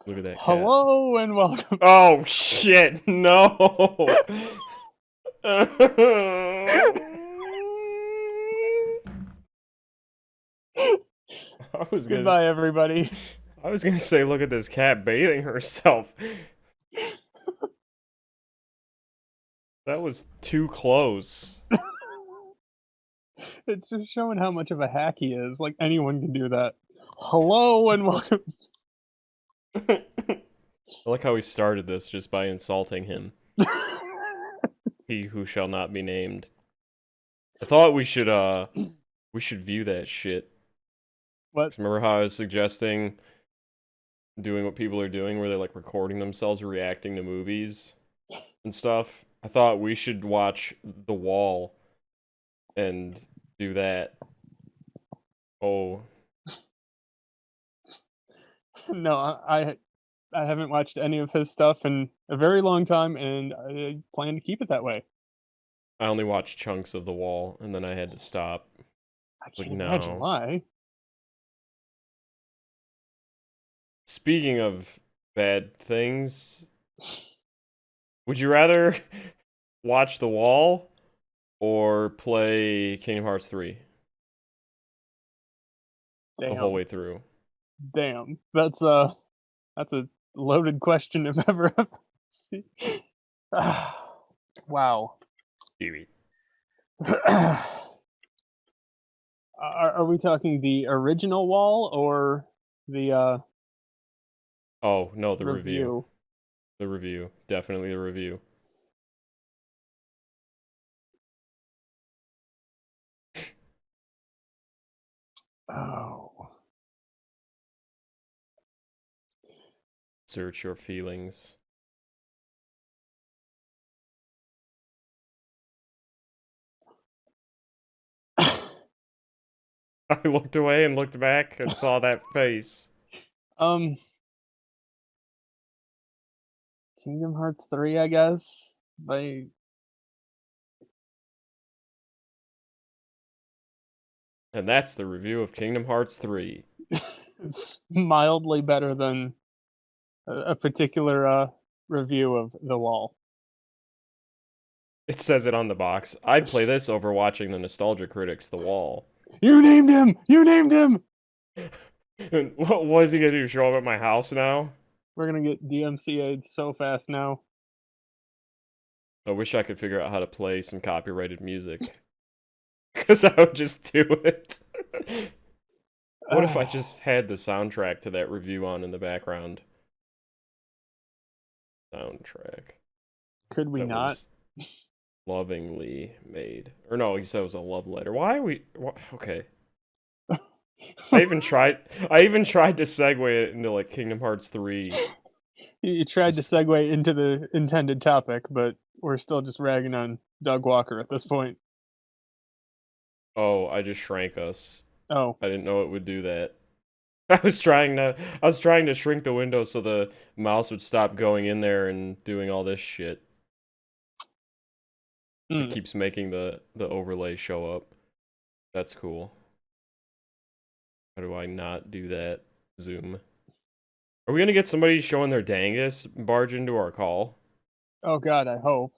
Look at that cat. Hello and welcome. Oh shit, no! I was gonna Goodbye, everybody. I was gonna say look at this cat bathing herself. That was too close. It's just showing how much of a hack he is. Like, anyone can do that. Hello and welcome. I like how we started this just by insulting him. He who shall not be named. I thought we should view that shit. What? Remember how I was suggesting doing what people are doing where they're like recording themselves reacting to movies and stuff? I thought we should watch The Wall and do that. Oh, No, I haven't watched any of his stuff in a very long time, and I plan to keep it that way. I only watched chunks of The Wall and then I had to stop. I Like, can't imagine no. why. Speaking of bad things, would you rather watch The Wall or play Kingdom Hearts 3 the whole Damn, way through? damn. That's a loaded question if ever I've seen. Wow. TV. Are we talking the original Wall or the Oh, no, the review. review? The review. Definitely the review. Oh. Search your feelings. I looked away and looked back and saw that face. um, Kingdom Hearts 3, I guess. By And that's the review of Kingdom Hearts 3. it's mildly better than a particular review of The Wall. It says it on the box. I'd play this over watching the Nostalgia Critics The Wall. You named him. You named him. What is he gonna do? Show up at my house now? We're gonna get DMCA'd so fast now. I wish I could figure out how to play some copyrighted music. Because I would just do it. What if I just had the soundtrack to that review on in the background? Soundtrack. Could we That not? was lovingly made. Or no, he said it was a love letter. Why are we... Okay. I even tried to segue it into like Kingdom Hearts 3. You tried to segue into the intended topic, but we're still just ragging on Doug Walker at this point. Oh, I just shrank us. Oh, I didn't know it would do that. I was trying to shrink the window so the mouse would stop going in there and doing all this shit. It keeps making the overlay show up. That's cool. How do I not do that? Zoom. Are we gonna get somebody showing their dangus barge into our call? Oh God, I hope.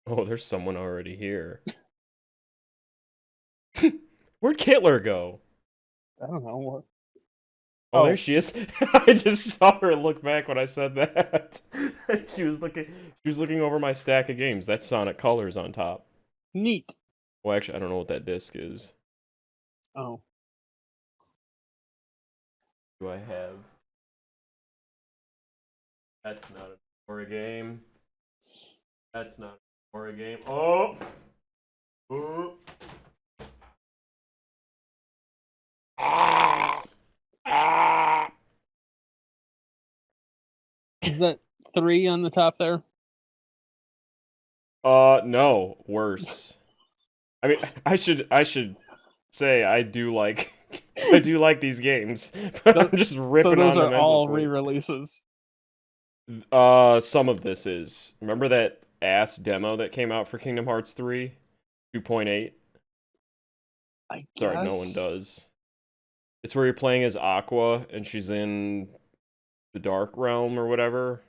Oh, there's someone already here. Where'd Kittler go? I don't know what. Oh, there she is. I just saw her look back when I said that. She was looking over my stack of games. That's Sonic Colors on top. Neat. Well, actually, I don't know what that disc is. Oh. Do I have? That's not a horror game. That's not a horror game. Oh! Ooh. Ah! Ah! Is that 3 on the top there? No, worse. I mean, I should say I do like these games, but I'm just So ripping those on are them all endlessly. re-releases. Some of this is. Remember that ass demo that came out for Kingdom Hearts 3 2.8? I Sorry, no one guess. does. It's where you're playing as Aqua and she's in the Dark Realm or whatever.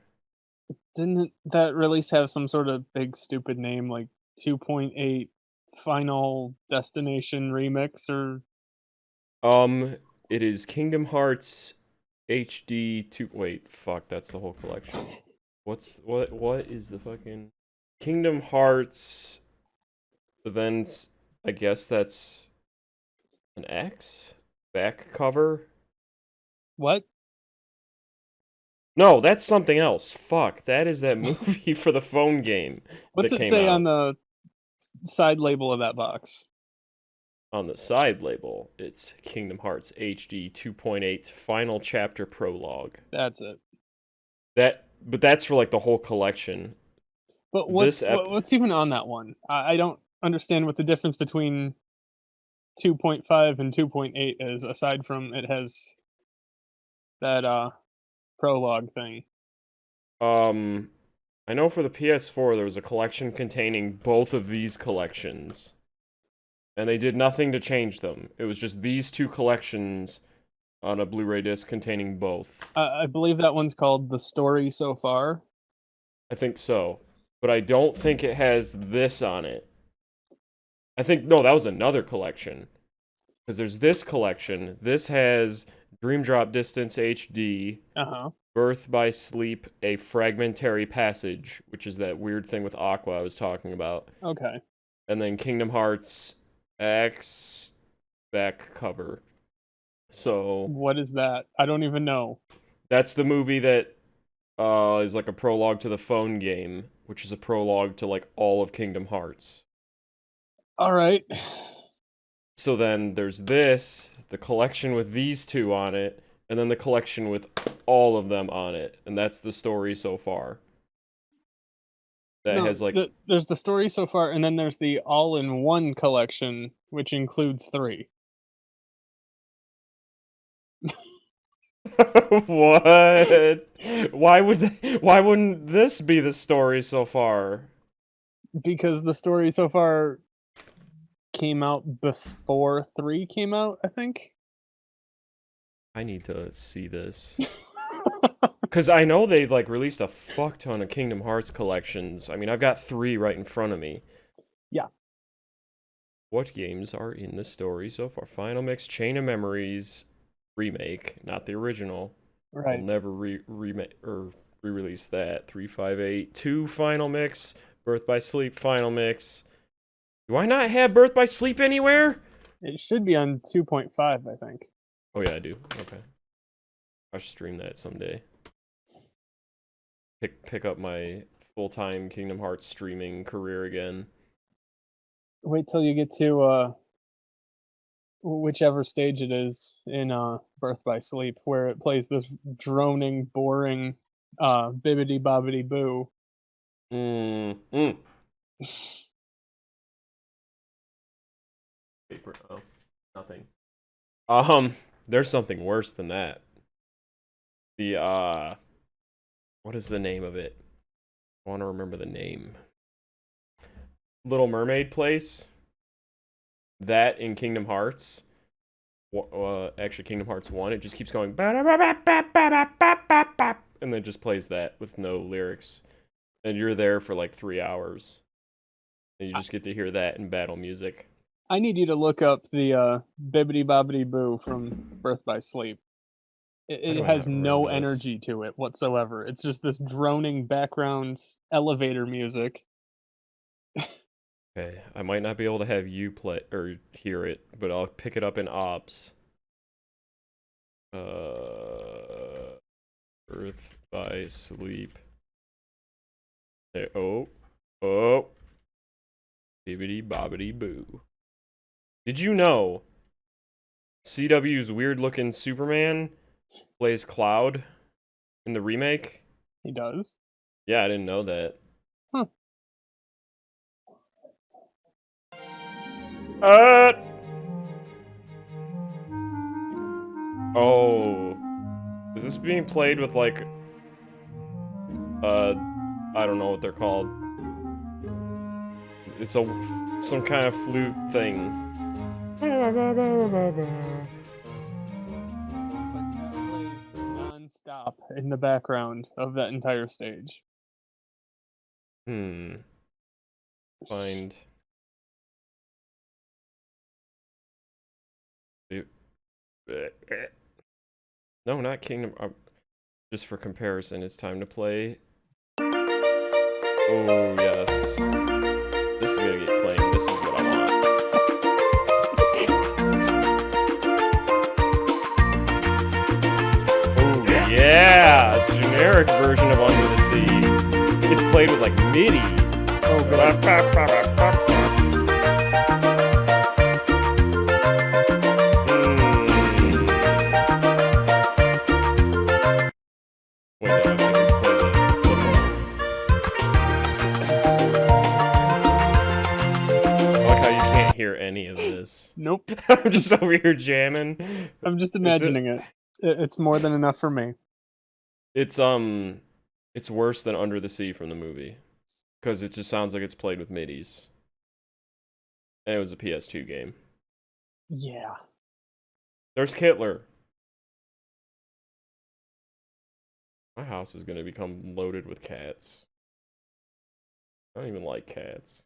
Didn't that release have some sort of big stupid name like 2.8 Final Destination Remix or It is Kingdom Hearts HD 2. Wait, fuck, that's the whole collection. What is the fucking Kingdom Hearts events? I guess that's an X back cover. what? No, that's something else. Fuck, that is that movie for the phone game What's that it came say on out. the side label of that box? On the side label, it's Kingdom Hearts HD 2.8 Final Chapter Prologue. That's it. But that's for like the whole collection. But This what's even on that one? I don't understand what the difference between 2.5 and 2.8 is, aside from it has that prologue thing. I know for the PS4 there was a collection containing both of these collections. And they did nothing to change them. It was just these two collections on a Blu-ray disc containing both. I believe that one's called The Story So Far. I think so. But I don't think it has this on it. I think, no, that was another collection. Because there's this collection. This has Dream Drop Distance HD, Birth by Sleep, A Fragmentary Passage, which is that weird thing with Aqua I was talking about. Okay. And then Kingdom Hearts X back cover. So what is that? I don't even know. That's the movie that is like a prologue to the phone game, which is a prologue to like all of Kingdom Hearts. All right. So then there's this, the collection with these two on it, and then the collection with all of them on it, and that's the story so far. That has like there's the story so far, and then there's the all-in-one collection, which includes 3. What? Why wouldn't this be the story so far? Because the story so far came out before 3 came out, I think. I need to see this. Because I know they like released a fuck ton of Kingdom Hearts collections. I mean, I've got 3 right in front of me. Yeah. What games are in the story so far? Final Mix, Chain of Memories, Remake, not the original. Right. I'll never remake or re-release that. 358, 2 Final Mix, Birth by Sleep Final Mix. Do I not have Birth by Sleep anywhere? It should be on 2.5, I think. Oh yeah, I do. Okay. I should stream that someday. Pick up my full-time Kingdom Hearts streaming career again. Wait till you get to whichever stage it is in Birth by Sleep, where it plays this droning, boring bibbidi bobbidi boo. Paper. Oh, nothing. There's something worse than that. The what is the name of it? I want to remember the name. Little Mermaid place. That in Kingdom Hearts. Actually, Kingdom Hearts 1, it just keeps going. And then just plays that with no lyrics. And you're there for like 3 hours. And you just get to hear that in battle music. I need you to look up the bibbidi bobbidi boo from Birth by Sleep. It has no energy to it whatsoever. It's just this droning background elevator music. Okay, I might not be able to have you play or hear it, but I'll pick it up in ops. Birth by Sleep. There. Oh. Bibbidi bobbidi boo. Did you know CW's weird looking Superman plays Cloud in the remake? He does? Yeah, I didn't know that. Huh. Oh. Is this being played with like I don't know what they're called. It's some kind of flute thing. But that plays non-stop in the background of that entire stage. Find. No, not Kingdom. Just for comparison, it's time to play. Oh, yes. This is gonna get playing. This is what I want. Oh, yeah! Generic version of Under the Sea. It's played with, like, MIDI. Oh, God. Wait, no, I think it's played the I like how you can't hear any of this. Nope. I'm just over here jamming. I'm just imagining it. It's more than enough for me. It's worse than Under the Sea from the movie. Because it just sounds like it's played with MIDIs. And it was a PS2 game. Yeah. There's Kittler. My house is going to become loaded with cats. I don't even like cats.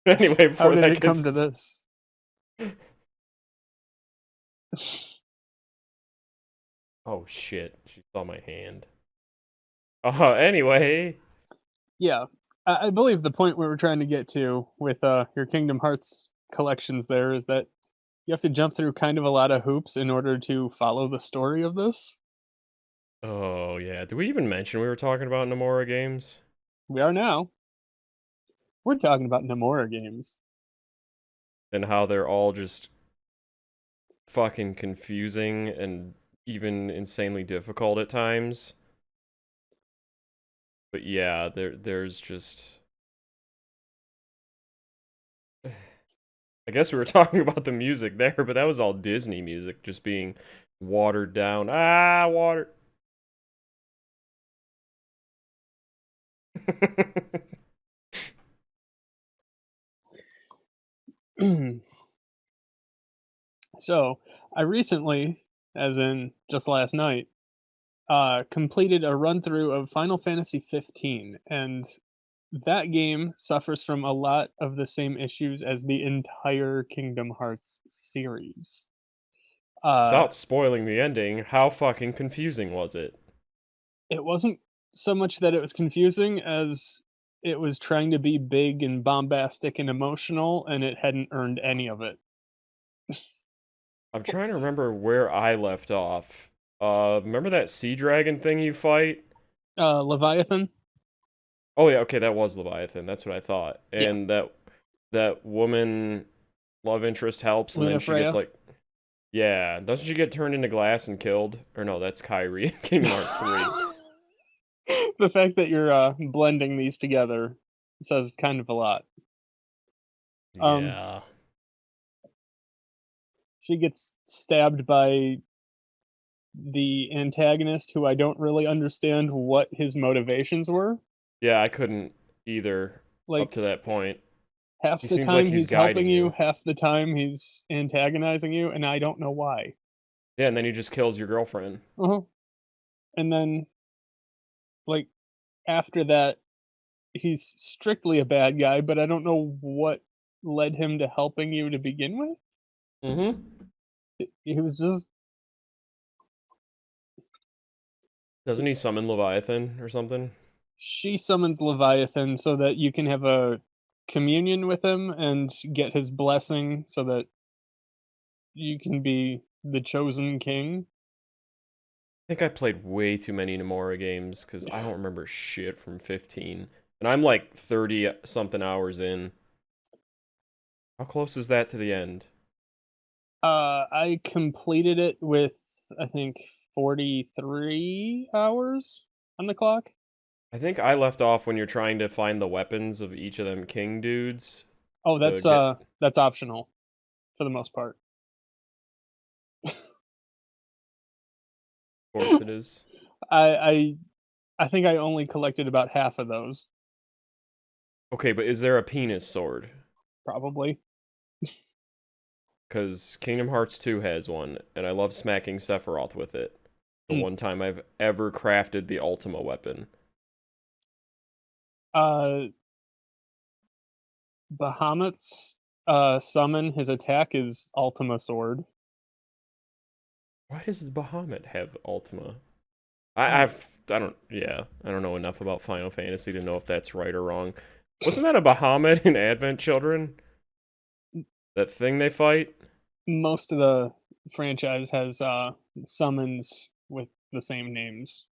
Anyway, before How did that it come to this? Oh shit, she saw my hand. Anyway. Yeah, I believe the point we were trying to get to with your Kingdom Hearts collections there is that you have to jump through kind of a lot of hoops in order to follow the story of this. Oh yeah, did we even mention we were talking about Nomura games? We are now. We're talking about Nomura games. And how they're all just fucking confusing and even insanely difficult at times. But yeah, there's just I guess we were talking about the music there, but that was all Disney music just being watered down. Water. So, I recently, as in just last night, completed a run through of Final Fantasy 15, and that game suffers from a lot of the same issues as the entire Kingdom Hearts series. Without spoiling the ending, how fucking confusing was it? It wasn't so much that it was confusing as it was trying to be big and bombastic and emotional, and it hadn't earned any of it. I'm trying to remember where I left off. Remember that sea dragon thing you fight? Leviathan? Oh yeah, okay, that was Leviathan. That's what I thought. Yeah. And that woman love interest helps, and then she gets Lunafreya? like, yeah, doesn't she get turned into glass and killed? Or no, that's Kyrie in Kingdom Hearts 3. The fact that you're blending these together says kind of a lot. Yeah. She gets stabbed by the antagonist, who I don't really understand what his motivations were. Yeah, I couldn't either up to that point. Half He the seems time like he's he's helping guiding you, you. half the time he's antagonizing you, and I don't know why. Yeah, and then he just kills your girlfriend. Uh-huh. And then, like, after that, he's strictly a bad guy, but I don't know what led him to helping you to begin with. Mm-hmm. He was just... Doesn't he summon Leviathan or something? She summons Leviathan so that you can have a communion with him and get his blessing so that you can be the chosen king. I think I played way too many Nomura games because I don't remember shit from 15. And I'm like 30 something hours in. How close is that to the end? I completed it with, I think, 43 hours on the clock. I think I left off when you're trying to find the weapons of each of them king dudes. Oh, to that's optional for the most part. Of course it is. I think I only collected about half of those, Okay, but is there a penis sword? probably. because Kingdom Hearts 2 has one, and I love smacking Sephiroth with it. The Hmm. one time I've ever crafted the Ultima weapon. Bahamut's summon, his attack is Ultima Sword. Why does Bahamut have Ultima? I don't I don't know enough about Final Fantasy to know if that's right or wrong. Wasn't that a Bahamut in Advent Children? That thing they fight? Most of the franchise has summons with the same names.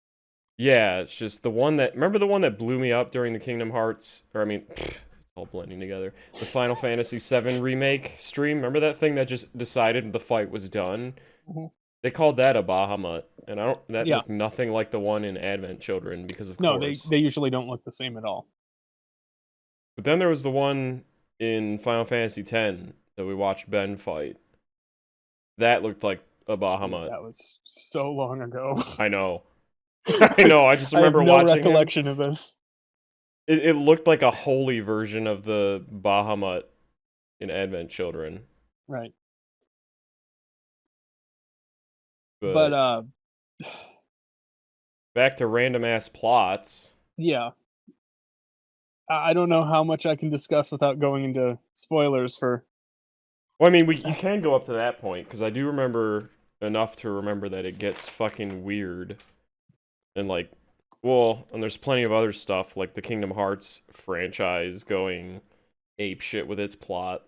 Yeah, it's just the one that, remember the one that blew me up during the Kingdom Hearts, or I mean, it's all blending together. The Final Fantasy VII Remake stream. Remember that thing that just decided the fight was done? Mhm. They called that a Bahamut, and that Yeah. looked nothing like the one in Advent Children because of No, course. they usually don't look the same at all. But then there was the one in Final Fantasy X that we watched Ben fight. That looked like a Bahamut. That was so long ago. I know. I know. I just I have remember no watching him. recollection of this. It looked like a holy version of the Bahamut in Advent Children. Right. But But back to random ass plots. yeah. I don't know how much I can discuss without going into spoilers for. Well, I mean, you can go up to that point because I do remember enough to remember that it gets fucking weird, and like, well, and there's plenty of other stuff like the Kingdom Hearts franchise going ape shit with its plot.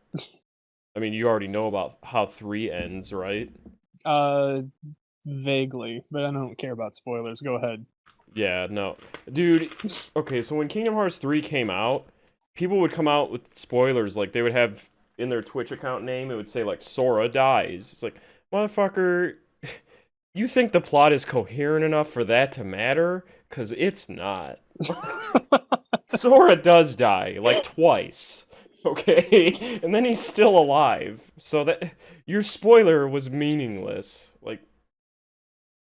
I mean, you already know about how 3 ends, right? Vaguely, but I don't care about spoilers. Go ahead. Yeah, no. Dude, okay, so when Kingdom Hearts 3 came out, people would come out with spoilers, like, they would have, in their Twitch account name, it would say, like, Sora dies. It's like, motherfucker, you think the plot is coherent enough for that to matter? Because it's not. Sora does die, like, twice. Okay? And then he's still alive. So that, your spoiler was meaningless. Like,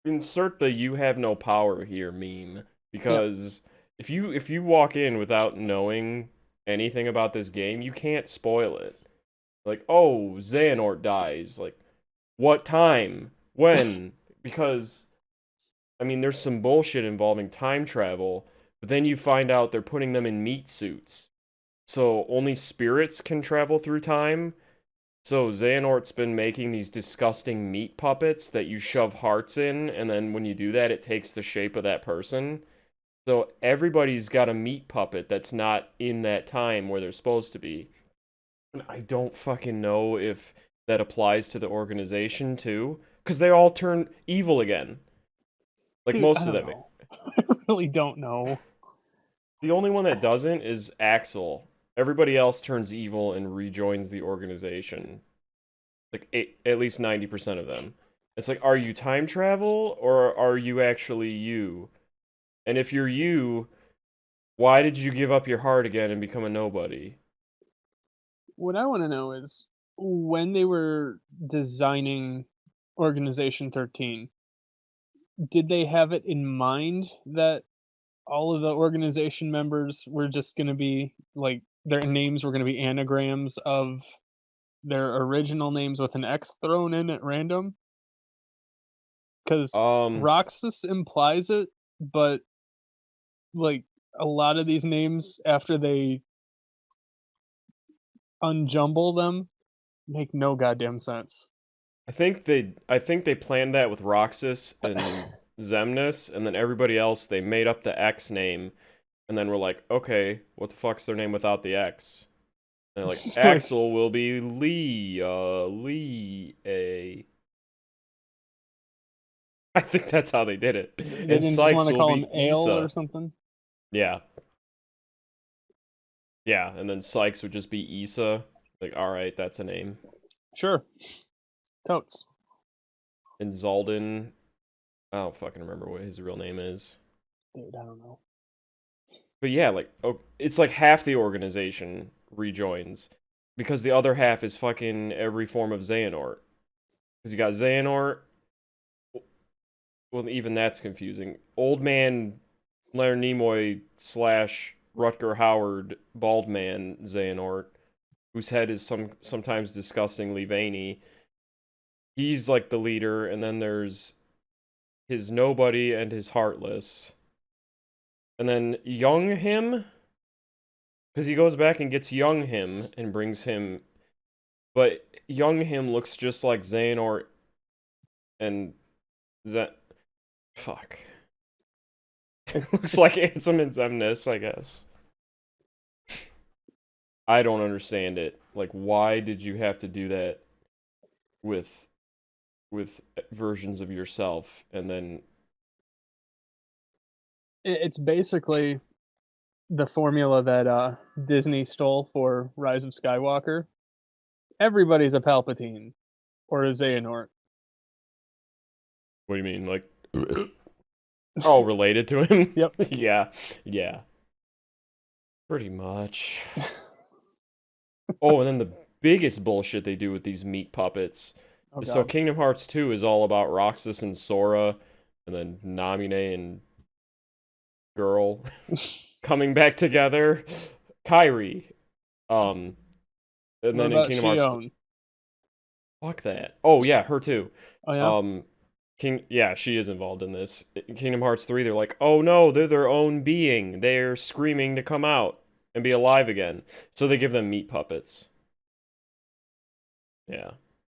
insert the "you have no power here" meme, because if you walk in without knowing anything about this game, you can't spoil it. Like, oh, Xehanort dies. Like, what time? When? Because I mean, there's some bullshit involving time travel, but then you find out they're putting them in meat suits. So only spirits can travel through time. So Xehanort's been making these disgusting meat puppets that you shove hearts in, and then when you do that, it takes the shape of that person. So everybody's got a meat puppet that's not in that time where they're supposed to be. And I don't fucking know if that applies to the organization too, because they all turn evil again. Like Dude, most I of don't them. know. I really don't know. The only one that doesn't is Axel. Everybody else turns evil and rejoins the organization. Like at least 90% of them. It's like, are you time travel or are you actually you? And if you're you, why did you give up your heart again and become a nobody? What I want to know is when they were designing Organization 13, did they have it in mind that all of the organization members were just going to be like their names were going to be anagrams of their original names with an X thrown in at random? Because Um, Roxas implies it, but like a lot of these names after they unjumble them make no goddamn sense. I think they planned that with Roxas and Xemnas, and then everybody else they made up the X name, and then we're like, okay, what the fuck's their name without the X? And they're like, Like, Axel will be Lee A. I think that's how they did it. they And didn't just want Sykes to will call him be Ale or Issa. something. Yeah. Yeah, and then Sykes would just be Issa. Like, alright, that's a name. Sure, totes. And Zalden, I don't fucking remember what his real name is. Dude, I don't know. But yeah, like, oh, it's like half the organization rejoins. Because the other half is fucking every form of Xehanort. Because you got Xehanort. Well, even that's confusing. Old man Leonard Nimoy / Rutger Hauer, bald man Xehanort, whose head is sometimes disgustingly veiny. He's like the leader, and then there's his nobody and his heartless. And then young him, because he goes back and gets young him and brings him, but young him looks just like Xehanort and that. Fuck. Looks like Ansem and Xemnas, I guess. I don't understand it. Like, why did you have to do that with versions of yourself, and then It's basically the formula that Disney stole for Rise of Skywalker. Everybody's a Palpatine or a Xehanort. what do you mean, like, all related to him? Yep. yeah, pretty much. Oh, and then the biggest bullshit they do with these meat puppets. Oh, So God. Kingdom Hearts 2 is all about Roxas and Sora, and then Namine and girl coming back together. Kairi. And What then in about Kingdom Hearts. Shion? Fuck that. Oh yeah, her too. Oh yeah. Yeah, she is involved in this. In Kingdom Hearts 3, they're like, oh no, they're their own being. They're screaming to come out and be alive again. So they give them meat puppets. Yeah.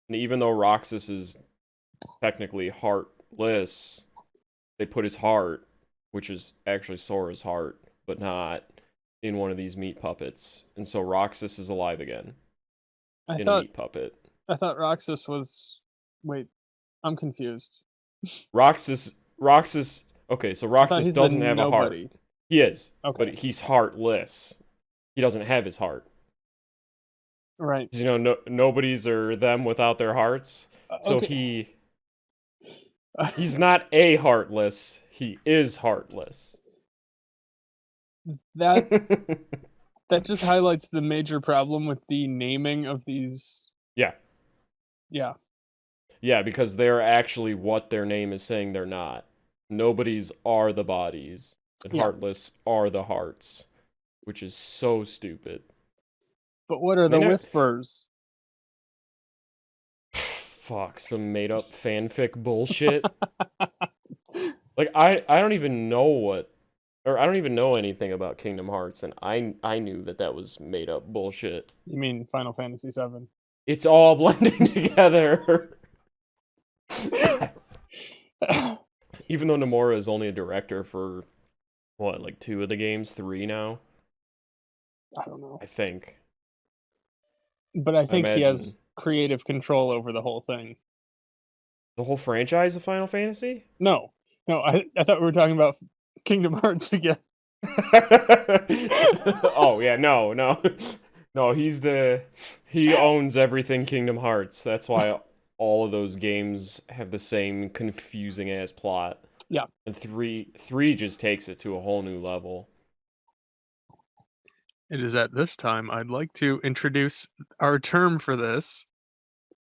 And even though Roxas is technically heartless, they put his heart, which is actually Sora's heart, but not, in one of these meat puppets. And so Roxas is alive again I in a thought meat puppet. Roxas was. Wait, I'm confused. Roxas, okay, so I thought Roxas he's doesn't the have a heart. nobody. He is, Okay. but he's heartless. He doesn't have his heart. Right. You know, nobodies are them without their hearts. So Okay. he's not a heartless. He is heartless. That just highlights the major problem with the naming of these. Yeah. Yeah. Yeah, because they're actually what their name is saying they're not. Nobodies are the bodies, and Yeah. heartless are the hearts, which is so stupid. But what are the whispers? Fuck, some made up fanfic bullshit. Like I don't even know I don't even know anything about Kingdom Hearts, and I knew that was made up bullshit. You mean Final Fantasy VII? It's all blending together. Even though Nomura is only a director for what, like 2 of the games, 3 now? I don't know. I think. But I think he has imagine. creative control over the whole thing. The whole franchise of Final Fantasy? No, I thought we were talking about Kingdom Hearts again. Oh yeah, no. No, he owns everything Kingdom Hearts. That's why all of those games have the same confusing ass plot. Yeah. And 3 just takes it to a whole new level. It is at this time I'd like to introduce our term for this,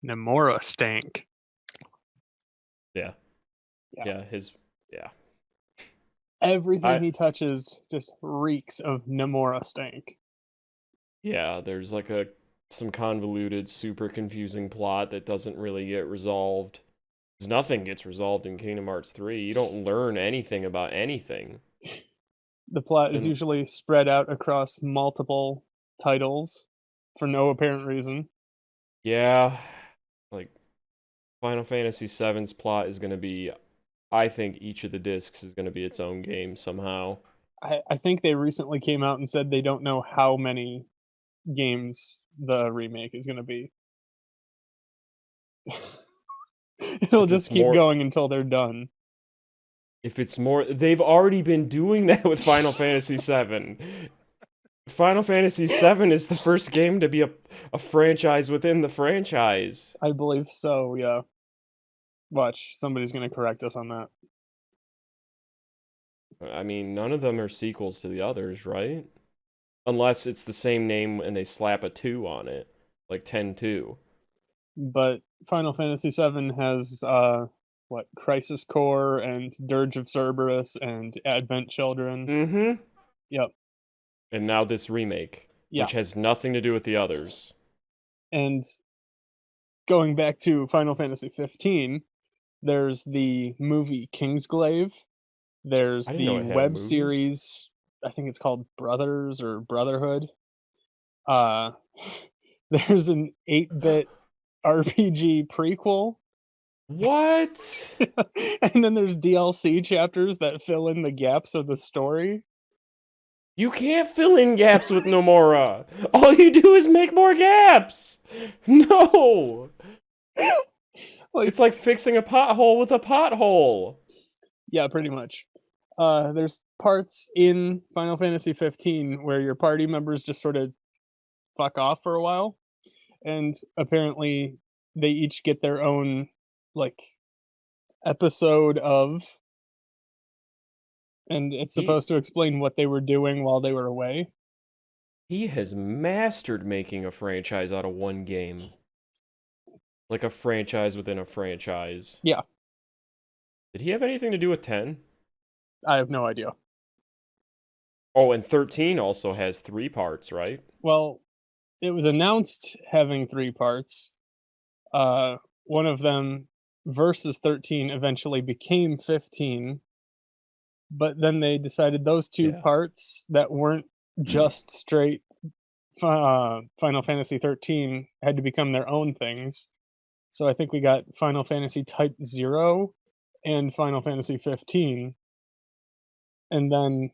Nomura Stank. Yeah. Yeah. Yeah. Everything he touches just reeks of Nomura Stank. Yeah, there's like some convoluted, super confusing plot that doesn't really get resolved. 'Cause nothing gets resolved in Kingdom Hearts 3. You don't learn anything about anything. The plot is usually spread out across multiple titles for no apparent reason. Yeah, like Final Fantasy VII's plot is going to be, I think each of the discs is going to be its own game somehow. I think they recently came out and said they don't know how many games the remake is going to be. It'll just keep going until they're done. If it's more, they've already been doing that with Final Fantasy VII. Final Fantasy VII is the first game to be a franchise within the franchise. I believe so, yeah. Watch, somebody's going to correct us on that. I mean, none of them are sequels to the others, right? Unless it's the same name and they slap a 2 on it, like 10-2. But Final Fantasy VII has, Crisis Core and Dirge of Cerberus and Advent Children. Mm-hmm. Yep. And now this remake, which has nothing to do with the others. And going back to Final Fantasy 15, there's the movie Kingsglaive. There's I didn't know the it had a web movie. series, I think it's called Brothers or Brotherhood. Uh, there's an 8-bit RPG prequel. What? And then there's DLC chapters that fill in the gaps of the story. You can't fill in gaps with Nomura. All you do is make more gaps. No. Like, It's like fixing a pothole with a pothole. yeah, pretty much. There's parts in Final Fantasy 15 where your party members just sort of fuck off for a while, and apparently they each get their own like episode of, and it's He supposed to explain what they were doing while they were away. he has mastered making a franchise out of one game. Like a franchise within a franchise. Yeah, Did he have anything to do with 10? I have no idea. Oh, and 13 also has 3 parts, right? Well, it was announced having 3 parts. One of them, Versus 13, eventually became 15, but then they decided those 2 Yeah. parts that weren't just straight Final Fantasy 13 had to become their own things. So I think we got Final Fantasy Type 0 and Final Fantasy 15, and then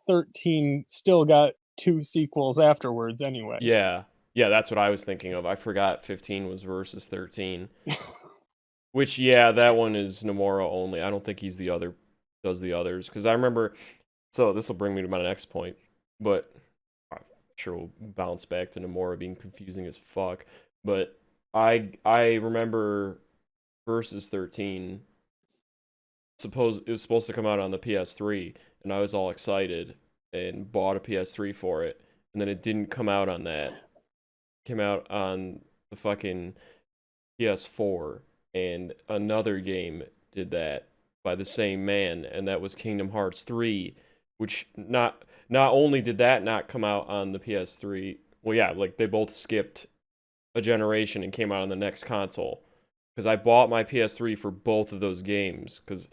13 still got 2 sequels afterwards anyway. Yeah. Yeah, that's what I was thinking of. I forgot 15 was versus 13. Which, yeah, that one is Nomura only. I don't think he's does the others. Because I remember, so this will bring me to my next point, but I'm sure we'll bounce back to Nomura being confusing as fuck. But I remember versus 13, it was supposed to come out on the PS3, and I was all excited and bought a PS3 for it, and then it didn't come out on that. It came out on the fucking PS4, and another game did that by the same man, and that was Kingdom Hearts 3, which not only did that not come out on the PS3, well yeah, like they both skipped a generation and came out on the next console. Because I bought my PS3 for both of those games, because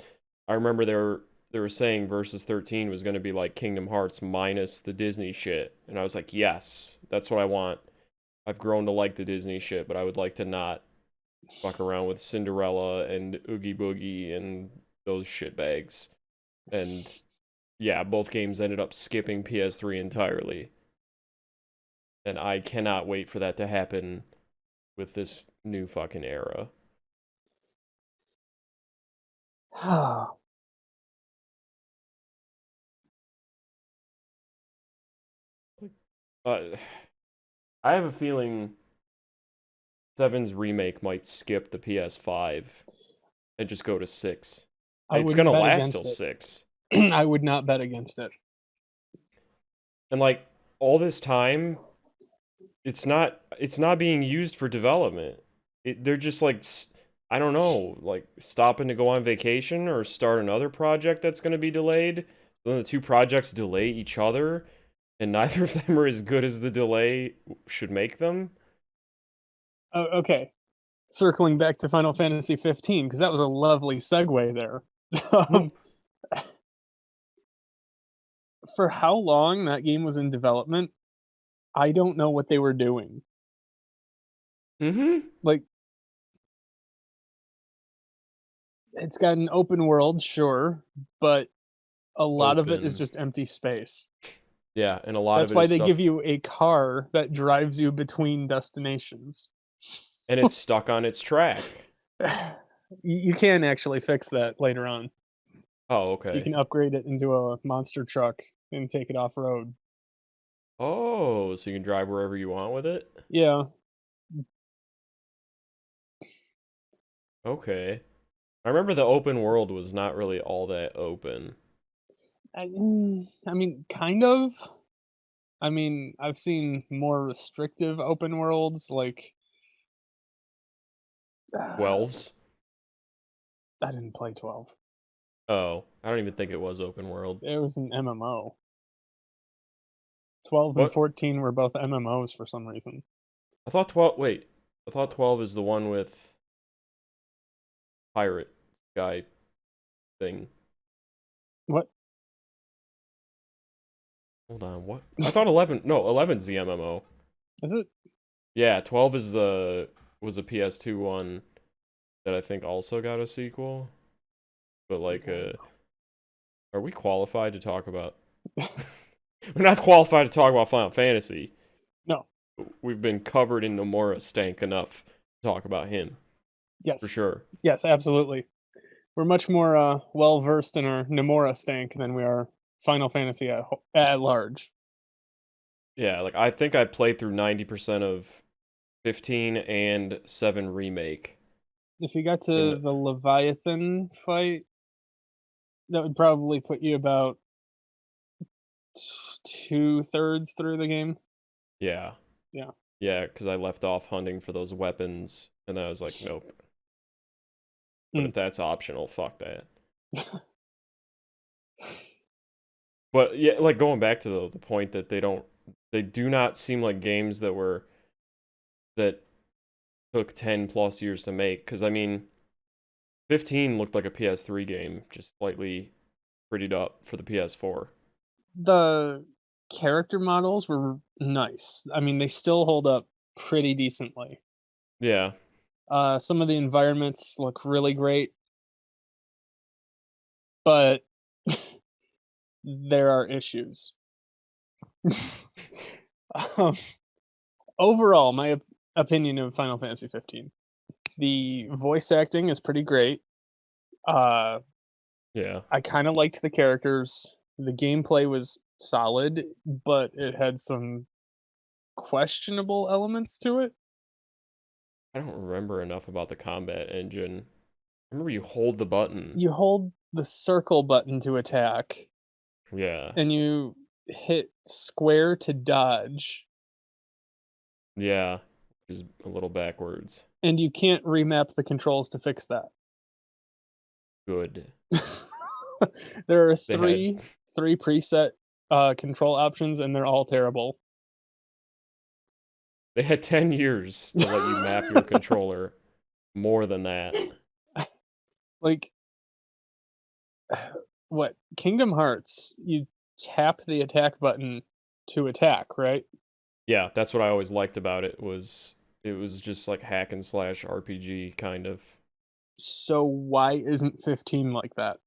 I remember they were saying Versus 13 was going to be like Kingdom Hearts minus the Disney shit, and I was like, yes, that's what I want. I've grown to like the Disney shit, but I would like to not fuck around with Cinderella and Oogie Boogie and those shitbags. And yeah, both games ended up skipping PS3 entirely. And I cannot wait for that to happen with this new fucking era. Uh, I have a feeling Seven's remake might skip the PS5 and just go to 6. I It's wouldn't gonna bet last till against 6. it. I would not bet against it. And like all this time, it's not being used for development. They're just like I don't know, like stopping to go on vacation or start another project that's going to be delayed. Then the 2 projects delay each other, and neither of them are as good as the delay should make them. Oh, okay. Circling back to Final Fantasy 15, because that was a lovely segue there. Um, for how long that game was in development, I don't know what they were doing. Mm-hmm. Like, it's got an open world, sure, but a lot of it is Open. just empty space. Yeah, and a lot That's of it why is they stuff, give you a car that drives you between destinations. and it's stuck on its track. You can actually fix that later on. Oh, You okay. can upgrade it into a monster truck and take it off road. Oh, so you can drive wherever you want with it? Yeah. Okay. I remember the open world was not really all that open. I mean, kind of. I mean, I've seen more restrictive open worlds, like 12s? I didn't play 12. Oh, I don't even think it was open world. It was an MMO. 12 and What? 14 were both MMOs for some reason. I thought 12. Wait, I thought 12 is the one with pirate guy thing. What? Hold on, what? I thought 11. No, 11's the MMO. Is it? Yeah, 12 is the was a PS2 one that I think also got a sequel. But like, are we qualified to talk about? We're not qualified to talk about Final Fantasy. No. We've been covered in Nomura Stank enough to talk about him Yes. for sure. Yes, absolutely. We're much more well versed in our Nomura stank than we are Final Fantasy at large. Yeah, like I think I played through 90% of 15 and 7 remake. If you got And to the Leviathan fight, that would probably put you about 2/3 through the game. yeah. Yeah. Yeah, because I left off hunting for those weapons, and I was like, nope. But if that's optional, fuck that. But yeah, like going back to the point that they do not seem like games that took 10 plus years to make. Because I mean, 15 looked like a PS3 game, just slightly prettied up for the PS4. The character models were nice. I mean, they still hold up pretty decently. Yeah. Some of the environments look really great, but there are issues. um, Overall, my opinion of Final Fantasy 15. The voice acting is pretty great. Uh, Yeah. I kind of liked the characters. The gameplay was solid, but it had some questionable elements to it. I don't remember enough about the combat engine. I remember you hold the button. You hold the circle button to attack, Yeah. and you hit square to dodge, Yeah. Which is a little backwards. and you can't remap the controls to fix that. Good. There are They three had three preset control options, and they're all terrible. they had 10 years to let you map your controller. More than that. Like, what? Kingdom Hearts, you tap the attack button to attack, right? Yeah, that's what I always liked about it was just like hack and slash RPG kind of. So why isn't 15 like that?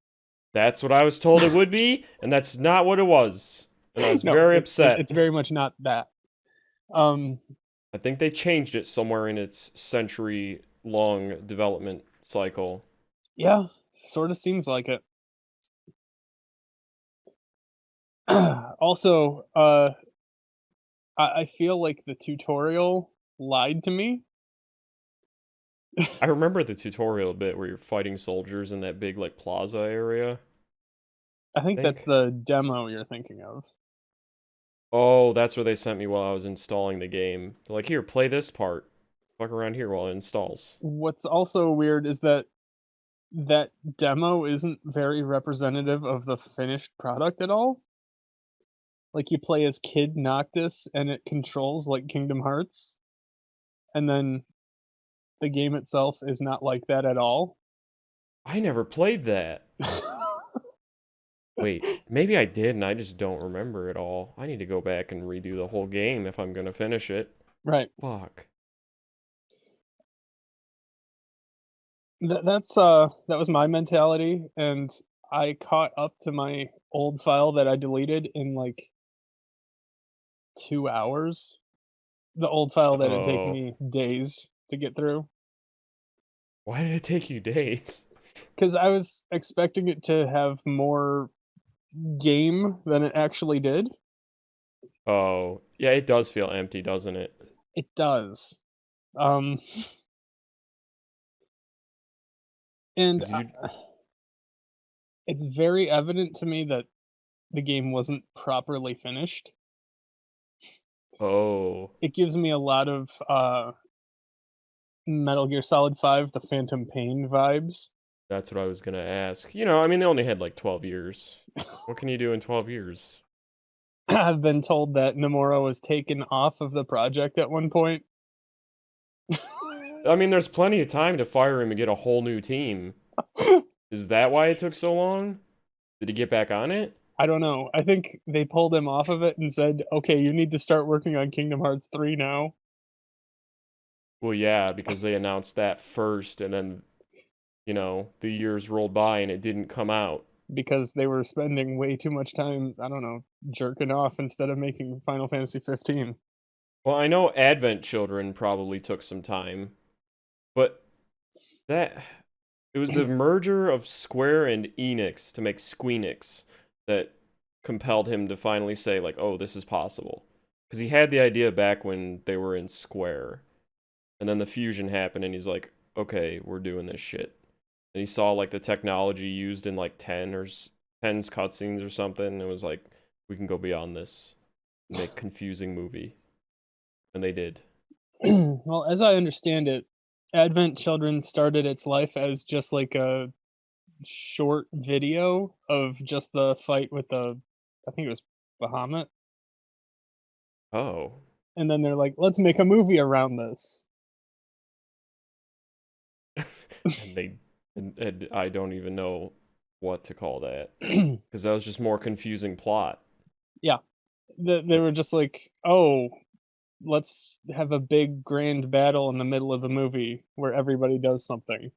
That's what I was told it would be, and that's not what it was. And I was No, very upset. it's very much not that. Um, I think they changed it somewhere in its century long development cycle. yeah, sort of seems like it. Also, I feel like the tutorial lied to me. I remember the tutorial bit where you're fighting soldiers in that big like plaza area. I I think that's think. the demo you're thinking of. Oh, that's where they sent me while I was installing the game. They're like, here, play this part. Fuck around here while it installs. What's also weird is that that demo isn't very representative of the finished product at all. Like, you play as Kid Noctis, and it controls like Kingdom Hearts, and then the game itself is not like that at all. I never played that. Wait, maybe I did and I just don't remember it all. I need to go back and redo the whole game if I'm gonna finish it. Right. Fuck. That was my mentality, and I caught up to my old file that I deleted in, like, 2 hours. The old file that had taken Oh. me days to get through, Why did it take you days? because I was expecting it to have more game than it actually did. Oh. Yeah, it does feel empty, doesn't it? It does. Um, and 'Cause you it's very evident to me that the game wasn't properly finished. Oh. It gives me a lot of, Metal Gear Solid 5: The Phantom Pain vibes. That's what I was gonna ask. You know, I mean they only had like 12 years. What can you do in 12 years? I've been told that Nomura was taken off of the project at one point I mean, there's plenty of time to fire him and get a whole new team. Is that why it took so long? Did he get back on it? I don't know. I think they pulled him off of it and said, "Okay, you need to start working on Kingdom Hearts 3 now." Well, yeah, because they announced that first, and then, the years rolled by and it didn't come out. Because they were spending way too much time, I don't know, jerking off instead of making Final Fantasy 15. Well, I know Advent Children probably took some time, but that it was the merger of Square and Enix to make Squeenix that compelled him to finally say, like, oh, this is possible. Because he had the idea back when they were in Square. And then the fusion happened, and he's like, okay, we're doing this shit. And he saw, like, the technology used in, like, 10's cutscenes or something, and it was like, we can go beyond this. Make confusing movie. And they did. Well, as I understand it, Advent Children started its life as just like a short video of just the fight with I think it was Bahamut, Oh. and then they're like, "Let's make a movie around this." And and I don't even know what to call that. Because that was just more confusing plot. Yeah, they were just like, "Oh, let's have a big grand battle in the middle of the movie where everybody does something."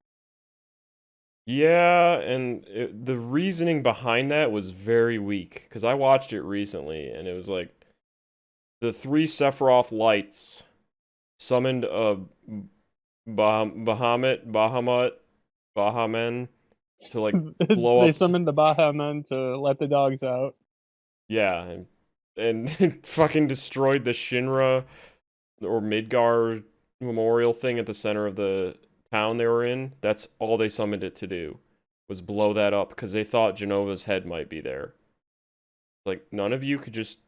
Yeah, and the reasoning behind that was very weak. Because I watched it recently, and it was like, the three Sephiroth lights summoned a Bahamen to like blow They up. summoned the Bahamut to let the dogs out. Yeah, and fucking destroyed the Shinra or Midgar memorial thing at the center of the town they were in. That's all they summoned it to do, was blow that up because they thought Genova's head might be there. Like, none of you could just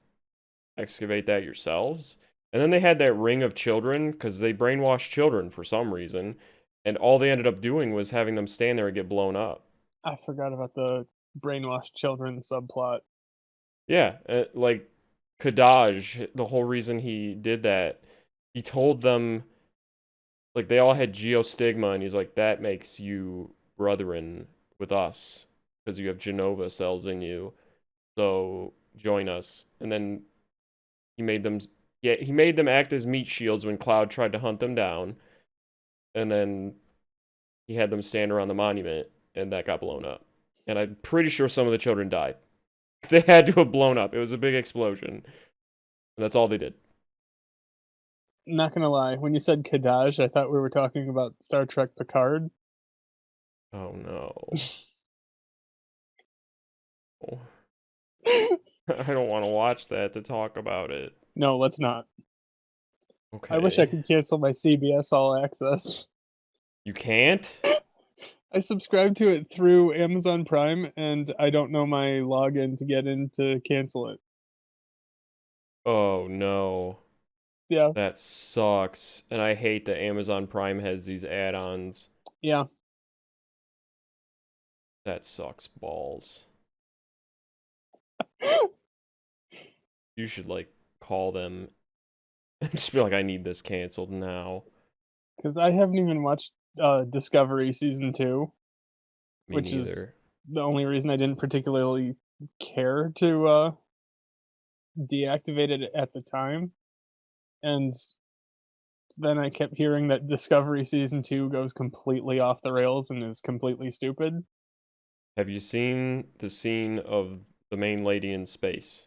excavate that yourselves? And then they had that ring of children because they brainwashed children for some reason, and all they ended up doing was having them stand there and get blown up. I forgot about the brainwashed children subplot. Yeah, like Kadaj, the whole reason he did that, he told them, like, they all had geostigma, and he's like, that makes you brethren with us because you have Genova cells in you, so join us. And then he made them, yeah, he made them act as meat shields when Cloud tried to hunt them down, and then he had them stand around the monument, and that got blown up. And I'm pretty sure some of the children died. They had to have blown up. It was a big explosion. And that's all they did. Not gonna lie, when you said Kadaj, I thought we were talking about Star Trek Picard. Oh no. I don't want to watch that to talk about it. No, let's not. Okay. I wish I could cancel my CBS All Access. You can't? I subscribe to it through Amazon Prime, and I don't know my login to get in to cancel it. Oh no. Yeah, That sucks. And I hate that Amazon Prime has these add-ons. yeah. That sucks balls. You should, like, call them and just be like, I need this canceled now. Because I haven't even watched Discovery Season 2, Me which is neither. the only reason I didn't particularly care to deactivate it at the time. And then I kept hearing that Discovery Season 2 goes completely off the rails and is completely stupid. Have you seen the scene of the main lady in space?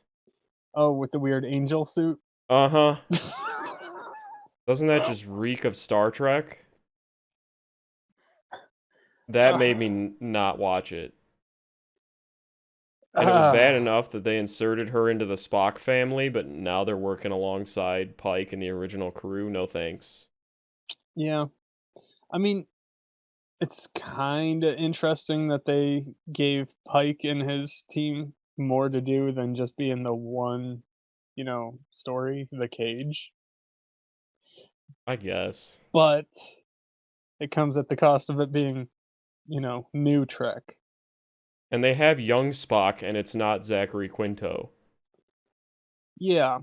Oh, with the weird angel suit? Uh-huh. Doesn't that just reek of Star Trek? That made me not watch it. And it was bad enough that they inserted her into the Spock family, but now they're working alongside Pike and the original crew. No thanks. Yeah. I mean, it's kinda interesting that they gave Pike and his team more to do than just be in the one, story, The Cage, I guess. but it comes at the cost of it being, new Trek. And they have young Spock, and it's not Zachary Quinto. Yeah.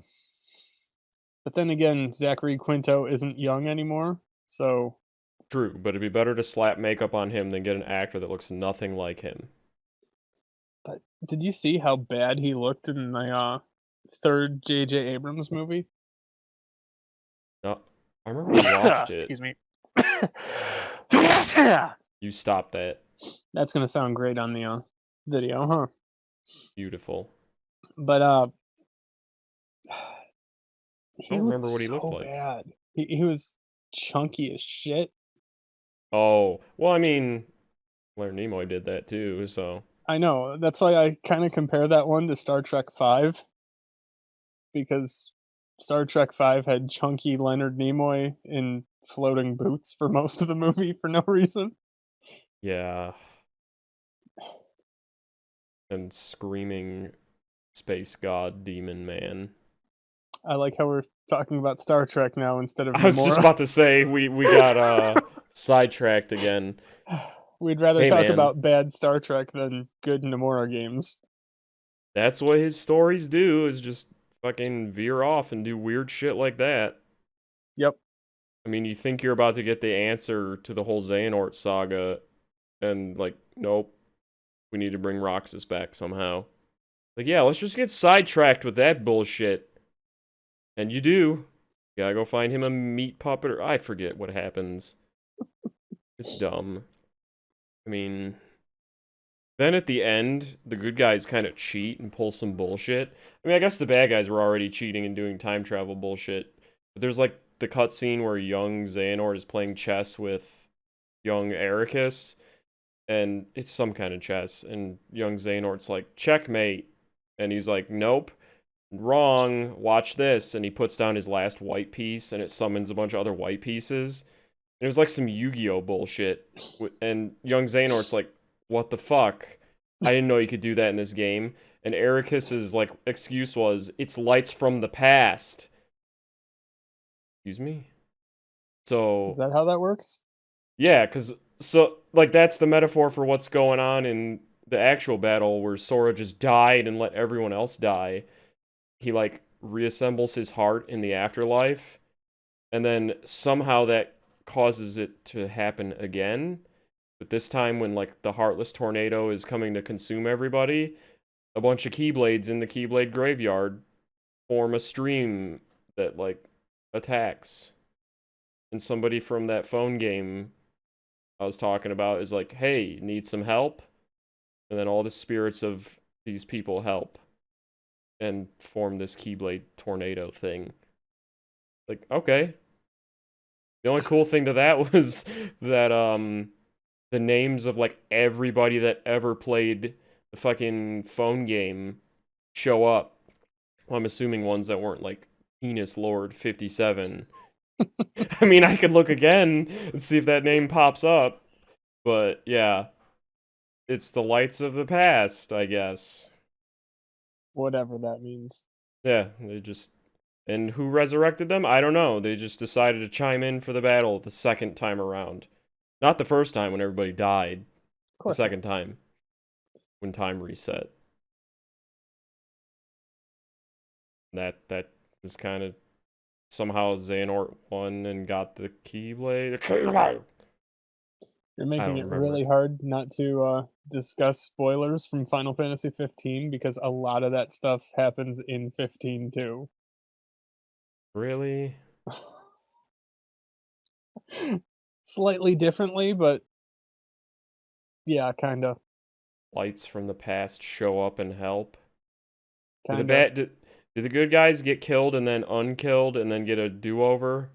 But then again, Zachary Quinto isn't young anymore, so True, but it'd be better to slap makeup on him than get an actor that looks nothing like him. But did you see how bad he looked in the, 3rd J.J. Abrams movie? No, I remember we watched it. Excuse me. You stopped that. That's gonna sound great on the, video, huh? Beautiful. But, I he don't looked remember what he looked so like. bad. He was chunky as shit. Oh, well, I mean, Leonard Nimoy did that too, so. I know, that's why I kinda compare that one to Star Trek V, because Star Trek V had chunky Leonard Nimoy in floating boots for most of the movie for no reason. Yeah. And screaming space god demon man. I like how we're talking about Star Trek now instead of I was just Nomura. about to say we got sidetracked again. We'd rather Hey talk man, about bad Star Trek than good Nomura games. that's what his stories do, is just fucking veer off and do weird shit like that. Yep. I mean, you think you're about to get the answer to the whole Xehanort saga, and like, nope, we need to bring Roxas back somehow. Like, yeah, let's just get sidetracked with that bullshit. And you do. You gotta go find him a meat puppet, or I forget what happens. It's dumb. I mean, then at the end, the good guys kind of cheat and pull some bullshit. I mean, I guess the bad guys were already cheating and doing time travel bullshit. But there's like the cutscene where young Xehanort is playing chess with young Ericus, and it's some kind of chess, and young Xehanort's like, checkmate. And he's like, nope, wrong, watch this. And he puts down his last white piece, and it summons a bunch of other white pieces. And it was like some Yu-Gi-Oh bullshit. And young Xehanort's like, what the fuck? I didn't know you could do that in this game. And Ericus's like excuse was, it's lights from the past. Excuse me? Is So, that how that works? yeah, because, so, like, that's the metaphor for what's going on in the actual battle where Sora just died and let everyone else die. He, like, reassembles his heart in the afterlife, and then somehow that causes it to happen again. But this time, when, like, the Heartless Tornado is coming to consume everybody, a bunch of Keyblades in the Keyblade Graveyard form a stream that, like, attacks. And somebody from that phone game I was talking about is like, hey, need some help? And then all the spirits of these people help and form this Keyblade tornado thing. Like, okay. The only cool thing to that was that the names of like everybody that ever played the fucking phone game show up. Well, I'm assuming ones that weren't like Penis Lord 57. I mean, I could look again and see if that name pops up. But yeah, it's the lights of the past, I guess. Whatever that means. Yeah, they just. And who resurrected them? I don't know. They just decided to chime in for the battle the second time around. Not the first time when everybody died. Of The course not. second time. When time reset. That was kind of. Somehow Xehanort won and got the Keyblade. You're I making don't it remember. really hard not to, discuss spoilers from Final Fantasy 15 because a lot of that stuff happens in 15 too. Really? Slightly differently, but yeah, kinda. Lights from the past show up and help. Did the Kinda. bad did the good guys get killed and then unkilled and then get a do-over?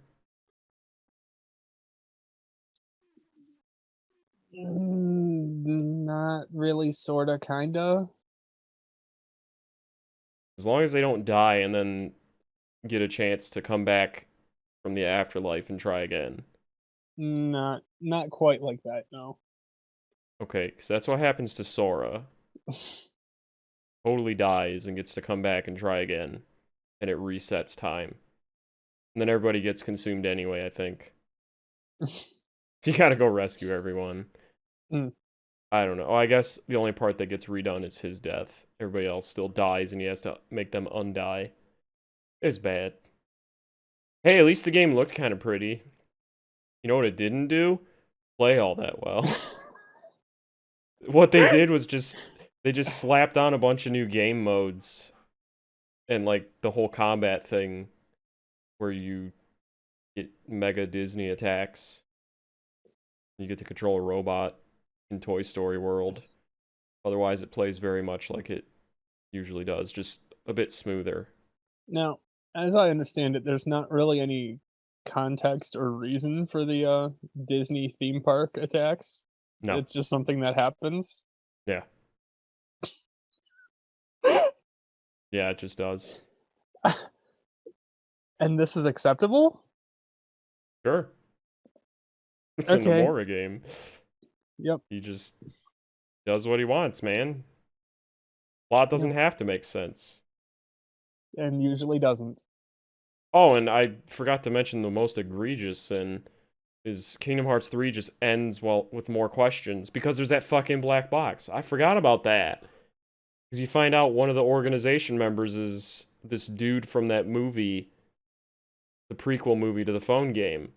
Not really, sorta, kinda. As long as they don't die and then get a chance to come back from the afterlife and try again. Not quite like that, no. Okay, because that's what happens to Sora. Totally dies and gets to come back and try again. And it resets time. And then everybody gets consumed anyway, I think. So you gotta go rescue everyone. Mm. I don't know. Oh, I guess the only part that gets redone is his death. Everybody else still dies and he has to make them undie. It's bad. Hey, at least the game looked kind of pretty. You know what it didn't do? Play all that well. What they did was they just slapped on a bunch of new game modes and like the whole combat thing where you get mega Disney attacks. You get to control a robot in Toy Story World. Otherwise, it plays very much like it usually does, just a bit smoother. Now, as I understand it, there's not really any context or reason for the Disney theme park attacks. No. It's just something that happens. Yeah. Yeah, it just does. And this is acceptable? Sure. It's a Okay. Nomura game. Yep. He just does what he wants, man. Plot doesn't Yep. have to make sense. And usually doesn't. Oh, and I forgot to mention the most egregious sin is Kingdom Hearts 3 just ends with more questions because there's that fucking black box. I forgot about that. Because you find out one of the organization members is this dude from that movie, the prequel movie to the phone game.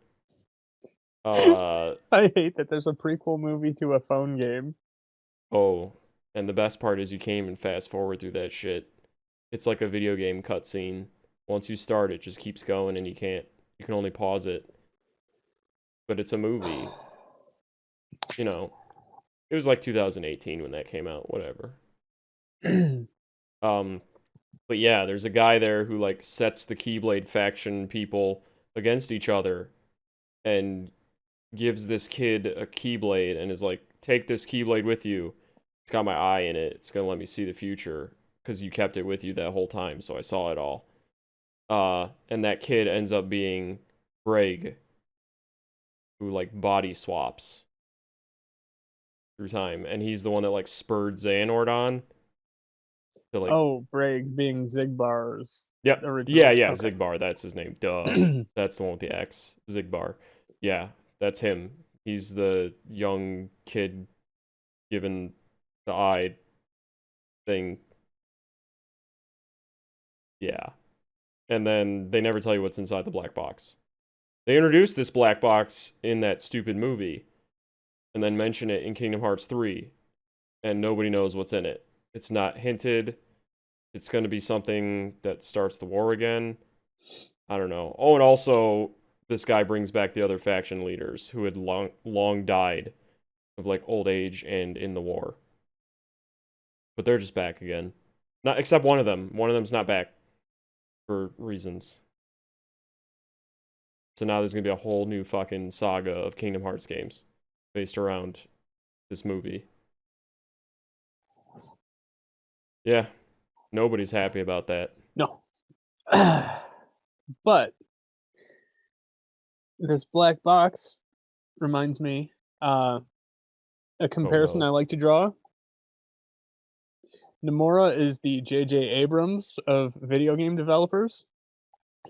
I hate that there's a prequel movie to a phone game. Oh, and the best part is you can't even fast forward through that shit. It's like a video game cutscene. Once you start, it just keeps going and you can only pause it. But it's a movie. You know, it was like 2018 when that came out, whatever. But yeah, there's a guy there who like sets the Keyblade faction people against each other and gives this kid a Keyblade and is like, take this Keyblade with you. It's got my eye in it. It's gonna let me see the future because you kept it with you that whole time, so I saw it all. And that kid ends up being Braig, who like body swaps through time, and he's the one that like spurred Xehanort on. To, like, Oh, Braig being Zigbar's yep. original. Yeah, Okay. Zigbar, that's his name. Duh. That's the one with the X. Zigbar. Yeah, that's him. He's the young kid given the eye thing. Yeah. And then they never tell you what's inside the black box. They introduced this black box in that stupid movie and then mention it in Kingdom Hearts 3, and nobody knows what's in it. It's not hinted. It's going to be something that starts the war again. I don't know. Oh, and also, this guy brings back the other faction leaders who had long died of like old age and in the war. But they're just back again. Not except one of them. One of them's not back for reasons. So now there's going to be a whole new fucking saga of Kingdom Hearts games based around this movie. Yeah. Nobody's happy about that. No. But this black box reminds me a comparison I like to draw. Nomura is the J.J. Abrams of video game developers.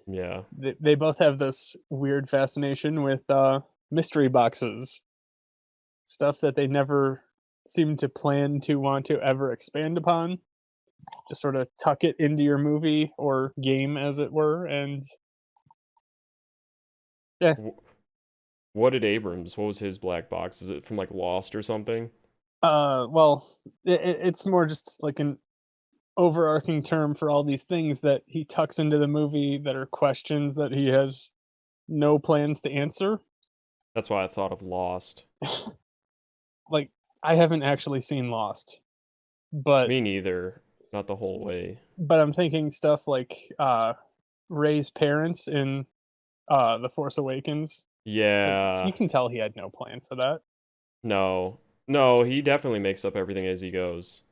Yeah. They both have this weird fascination with mystery boxes, stuff that they never seem to plan to want to ever expand upon. Just sort of tuck it into your movie or game, as it were, and yeah. What did Abrams? What was his black box? Is it from like Lost or something? Well, it's more just like an overarching term for all these things that he tucks into the movie that are questions that he has no plans to answer. That's why I thought of Lost. Like, I haven't actually seen Lost, but Me neither. Not the whole way. I'm thinking stuff like Rey's parents in The Force Awakens. Like, Yeah. you can tell he had no plan for that. No. No, he definitely makes up everything as he goes.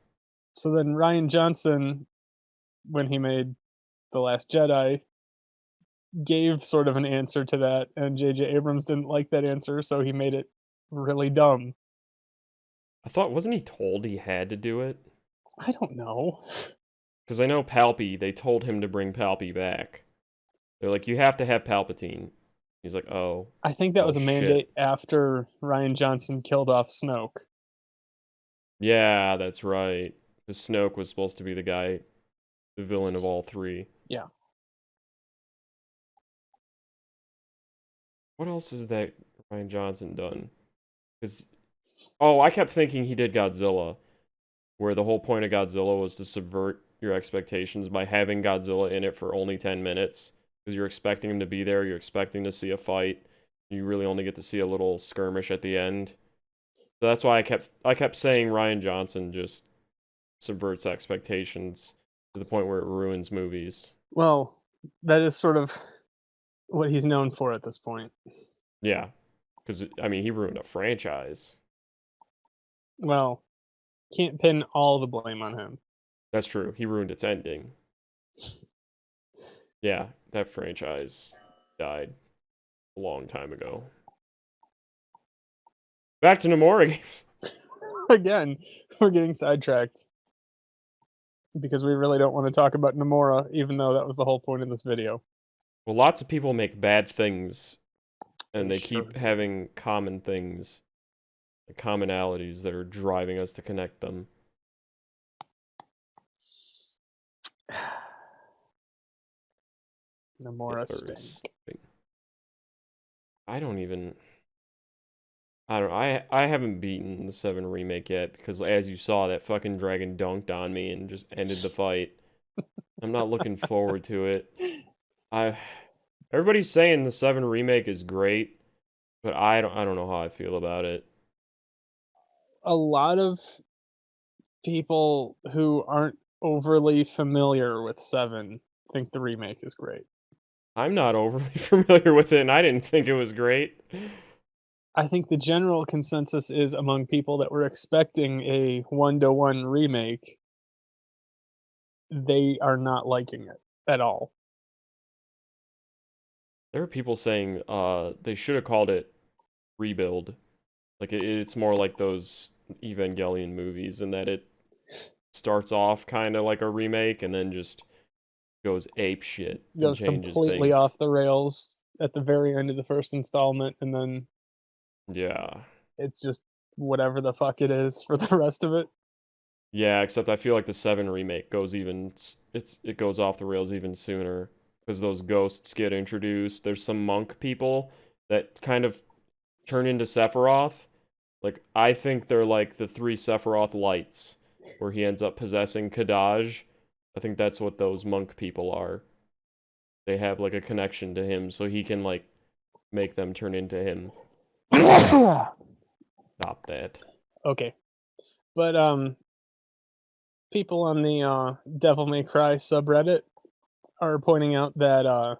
So then Ryan Johnson, when he made The Last Jedi, gave sort of an answer to that, and J.J. Abrams didn't like that answer, so he made it really dumb. I thought, wasn't he told he had to do it? I don't know. Because I know Palpy, they told him to bring Palpy back. They're like, you have to have Palpatine. He's like, oh. I think that Oh, was a shit. mandate after Ryan Johnson killed off Snoke. Yeah, that's right. Because Snoke was supposed to be the guy, the villain of all three. Yeah. What else is that Ryan Johnson done? Because oh, I kept thinking he did Godzilla, where the whole point of Godzilla was to subvert your expectations by having Godzilla in it for only 10 minutes. Because you're expecting him to be there, you're expecting to see a fight. You really only get to see a little skirmish at the end. So that's why I kept saying Ryan Johnson just subverts expectations to the point where it ruins movies. Well, that is sort of what he's known for at this point. Yeah, because I mean he ruined a franchise. Well, can't pin all the blame on him. That's true. He ruined its ending. Yeah, that franchise died a long time ago. Back to Nomura games. Again, we're getting sidetracked because we really don't want to talk about Nomura, even though that was the whole point of this video. Well, lots of people make bad things, and they Sure. keep having common things, commonalities that are driving us to connect them. Nomura Hitler Stank. I don't even. I don't. I haven't beaten the 7 remake yet because, as you saw, that fucking dragon dunked on me and just ended the fight. I'm not looking forward to it. Everybody's saying the 7 remake is great, but I don't know how I feel about it. A lot of people who aren't overly familiar with 7 think the remake is great. I'm not overly familiar with it, and I didn't think it was great. I think the general consensus is among people that were expecting a 1-to-1 remake, they are not liking it at all. There are people saying they should have called it Rebuild. Like it's more like those Evangelion movies in that it starts off kind of like a remake and then just goes ape shit and Goes changes completely things. off the rails at the very end of the first installment, and then Yeah. it's just whatever the fuck it is for the rest of it. Yeah, except I feel like the 7 remake goes it goes off the rails even sooner because those ghosts get introduced. There's some monk people that kind of turn into Sephiroth. Like I think they're like the 3 Sephiroth lights where he ends up possessing Kadaj. I think that's what those monk people are. They have like a connection to him so he can like make them turn into him. Stop that. Okay. But people on the Devil May Cry subreddit are pointing out that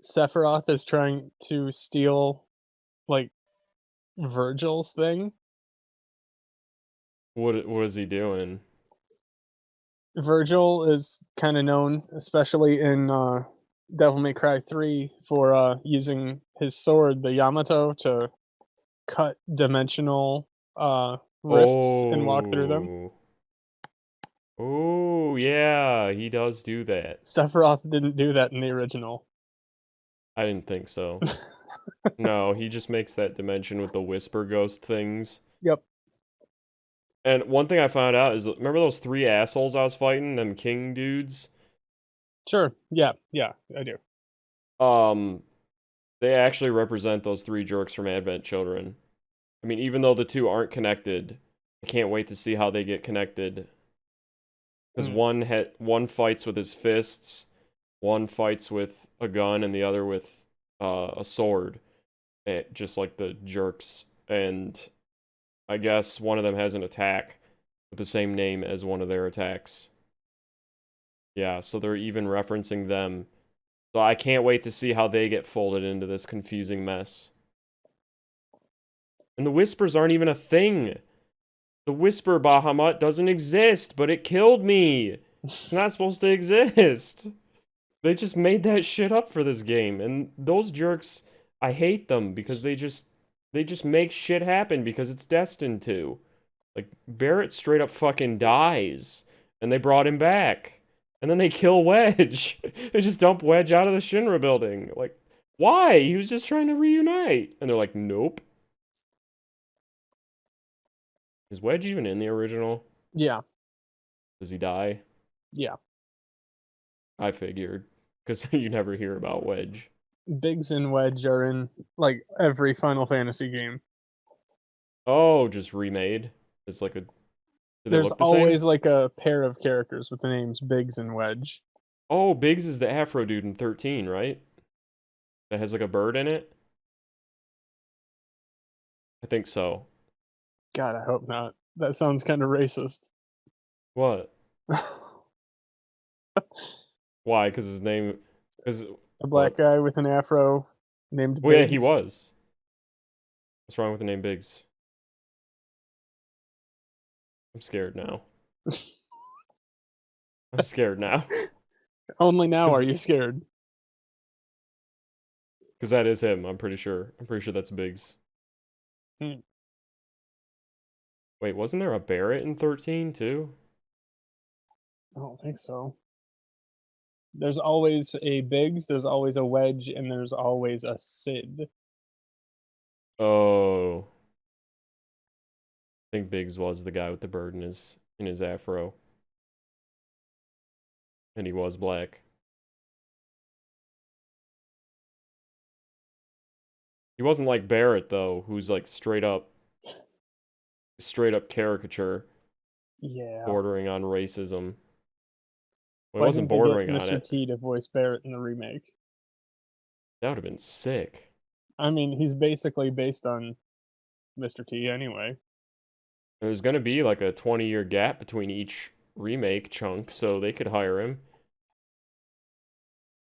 Sephiroth is trying to steal like Virgil's thing. What is he doing? Virgil is kind of known, especially in Devil May Cry 3, for using his sword, the Yamato, to cut dimensional rifts and walk through them. Oh. Oh, yeah, he does do that. Sephiroth didn't do that in the original. I didn't think so. No, he just makes that dimension with the whisper ghost things. Yep. And one thing I found out is, remember those 3 assholes I was fighting, them king dudes? Sure. Yeah, I do. They actually represent those 3 jerks from Advent Children. I mean, even though the 2 aren't connected, I can't wait to see how they get connected. Because one fights with his fists, one fights with a gun, and the other with a sword, just like the jerks. And I guess one of them has an attack with the same name as one of their attacks. Yeah, so they're even referencing them. So I can't wait to see how they get folded into this confusing mess. And the whispers aren't even a thing. The whisper Bahamut doesn't exist, but it killed me. It's not supposed to exist. They just made that shit up for this game. And those jerks, I hate them because they just make shit happen because it's destined to. Like Barrett straight up fucking dies and they brought him back. And then they kill Wedge. They just dump Wedge out of the Shinra building. Like, why? He was just trying to reunite. And they're like, nope. Is Wedge even in the original? Yeah. Does he die? Yeah. I figured. Because you never hear about Wedge. Biggs and Wedge are in like every Final Fantasy game. Oh, just remade. It's like a. Do they There's look the same? always like a pair of characters with the names Biggs and Wedge. Oh, Biggs is the Afro dude in 13, right? That has like a bird in it. I think so. God, I hope not. That sounds kind of racist. What? Why? Because his name. Because A black what? guy with an afro named Well, yeah, he Biggs. was. What's wrong with the name Biggs? I'm scared now. I'm scared now. Only now are Because you scared. that is him. I'm pretty sure. I'm pretty sure that's Biggs. Hmm. Wait, wasn't there a Barrett in 13 too? I don't think so. There's always a Biggs, there's always a Wedge, and there's always a Sid. Oh, I think Biggs was the guy with the bird in his afro, and he was black. He wasn't like Barrett though, who's like straight up caricature, Yeah. bordering on racism. Well, it Why wasn't didn't they get bordering on Mr. it. T to voice Barrett in the remake? That would have been sick. I mean, he's basically based on Mr. T anyway. There's gonna be like a 20-year gap between each remake chunk, so they could hire him.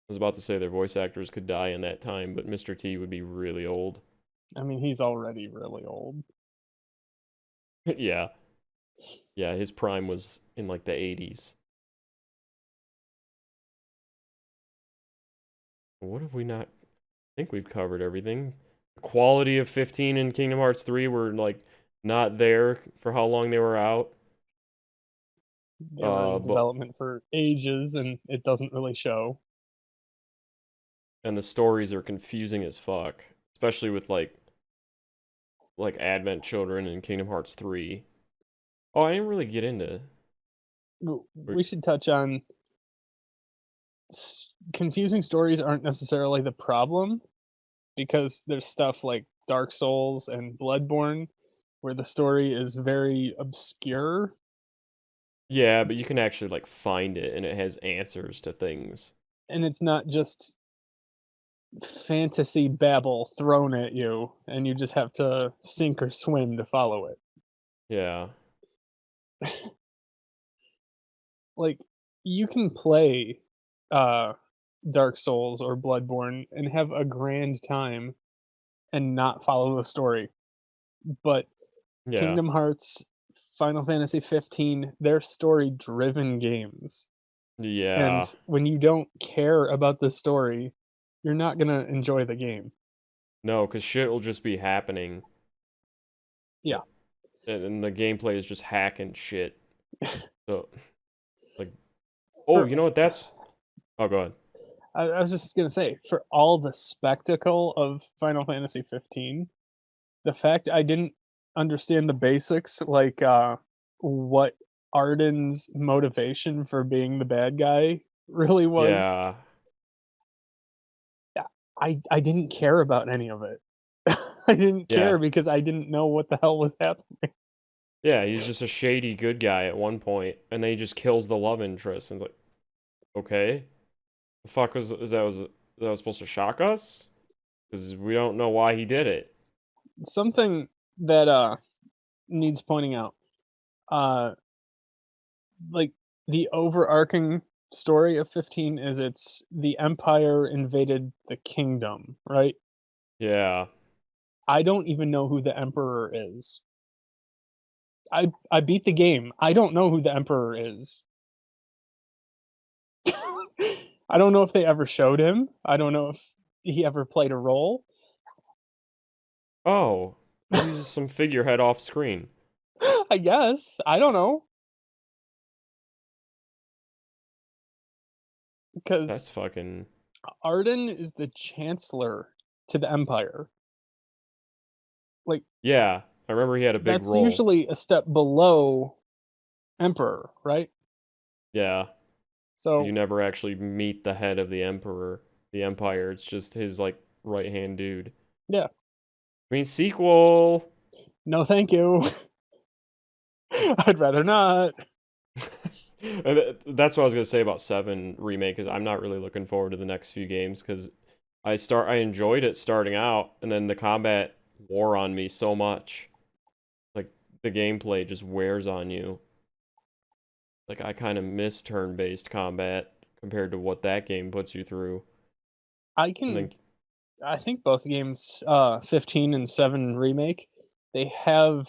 I was about to say their voice actors could die in that time, but Mr. T would be really old. I mean, he's already really old. Yeah. Yeah, his prime was in like the 80s. What have we not? I think we've covered everything. The quality of 15 and Kingdom Hearts 3 were like not there for how long they were out. They were in But development for ages, and it doesn't really show. and the stories are confusing as fuck, especially with like Advent Children and Kingdom Hearts 3. Oh, I didn't really get into. We should touch on confusing stories aren't necessarily the problem because there's stuff like Dark Souls and Bloodborne where the story is very obscure. Yeah, but you can actually like find it and it has answers to things. And it's not just fantasy babble thrown at you and you just have to sink or swim to follow it. Yeah. Like you can play uh Dark Souls or Bloodborne and have a grand time and not follow the story. But Yeah. Kingdom Hearts, Final Fantasy 15, they're story-driven games, Yeah. and when you don't care about the story, you're not gonna enjoy the game. No, because shit will just be happening. Yeah. And the gameplay is just hacking shit. So, like, oh, For you know what? Oh, go ahead. I was just gonna say, for all the spectacle of Final Fantasy 15, the fact I didn't understand the basics, like, what Arden's motivation for being the bad guy really was, Yeah. yeah, I didn't care about any of it. I didn't Yeah. care because I didn't know what the hell was happening. Yeah, he's just a shady good guy at one point, and then he just kills the love interest, and it's like, okay, the fuck that was supposed to shock us? Because we don't know why he did it. Something that, needs pointing out, uh, like, the overarching story of 15 is it's the Empire invaded the kingdom, right? Yeah. I don't even know who the Emperor is. I beat the game. I don't know who the Emperor is. I don't know if they ever showed him. I don't know if he ever played a role. Oh, maybe he's just some figurehead off screen. I guess. I don't know. Because That's fucking. Arden is the chancellor to the Empire. Like, Yeah, I remember he had a big that's role. usually a step below Emperor, right? Yeah. You So, never actually meet the head of the Emperor. the Empire. It's just his like right hand dude. Yeah. I mean, sequel. No, thank you. I'd rather not. And that's what I was gonna say about Seven Remake. Is I'm not really looking forward to the next few games because I enjoyed it starting out, and then the combat wore on me so much. Like the gameplay just wears on you. Like I kind of miss turn-based combat compared to what that game puts you through. I And can then I think both games, 15 and 7 Remake, they have